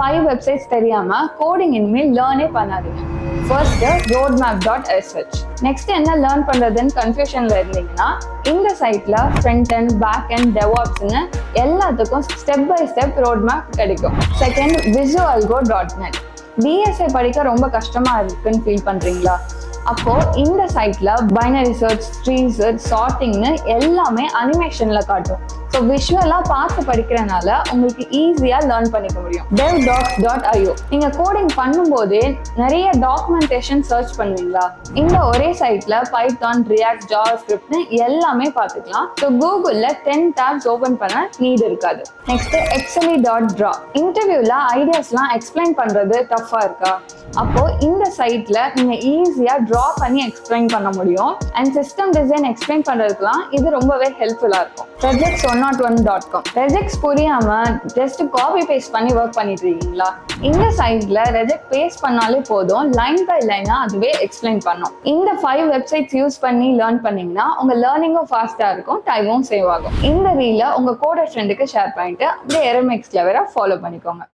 5 websites தெரியாம coding இனிமேல் லேர்னே பண்ணாதீங்க. First roadmap.sh. நெக்ஸ்ட் என்ன லேர்ன் பண்றதுன்னு கன்ஃபியூஷன்ல இருந்தீங்கன்னா இந்த சைட்ல ஃப்ரண்ட் அண்ட் பேக் அண்ட் டெவாப்ஸ்னு எல்லாத்துக்கும் ஸ்டெப் பை ஸ்டெப் ரோட்மேப் கிடைக்கும். Second visualgo.net. பிஎஸ்ஐ படிக்க ரொம்ப கஷ்டமா இருக்குன்னு ஃபீல் பண்றீங்களா? அப்போ இந்த சைட்ல பைனரி சர்ச், ட்ரீ சர்ச், சார்ட்டிங்னு எல்லாமே அனிமேஷன்ல காட்டும். ஸோ விஷுவலா பார்த்து படிக்கிறனால உங்களுக்கு ஈஸியா லேர்ன் பண்ணிக்க முடியும். devdocs.io. நீங்க கோடிங் பண்ணும்போதே நிறைய டாக்குமெண்டேஷன் சர்ச் பண்ணுவீங்களா? இந்த ஒரே சைட்ல பைத்தான், ரியாக்ட், ஜாவாஸ்கிரிப்ட்னு எல்லாமே பார்த்துக்கலாம். ஸோ கூகுள்ல 10 tabs ஓபன் பண்ண நீட் இருக்காது. Next excelli.draw. இன்டர்வியூல ஐடியாஸ்லாம் எக்ஸ்பிளைன் பண்றது டஃபா இருக்கா? அப்போ இந்த சைட்ல நீங்க ஈஸியா டிரா பண்ணி எக்ஸ்பிளைன் பண்ண முடியும். அண்ட் சிஸ்டம் டிசைன் எக்ஸ்பிளைன் பண்றதுக்குலாம் இது ரொம்பவே ஹெல்ப்ஃபுல்லா இருக்கும். regex101.com. ரெஜெக்ஸ் புரியாம ஜஸ்ட் காப்பி பேஸ்ட் பண்ணி ஒர்க் பண்ணிட்டு இருக்கீங்களா? இந்த சைட்ல ரெஜெக்ட் பேஸ்ட் பண்ணாலே போதும், லைன் பை லைனா அதுவே எக்ஸ்பிளைன் பண்ணும். இந்த 5 வெப்சைட்ஸ் யூஸ் பண்ணி லேர்ன் பண்ணீங்கன்னா உங்க லேர்னிங்கும் ஃபாஸ்டா இருக்கும், டைமும் சேவ் ஆகும். இந்த ரீல உங்க கோடர் ஃப்ரெண்டுக்கு ஷேர் பண்ணிட்டு அப்படியே RMX Clever ஃபாலோ பண்ணிக்கோங்க.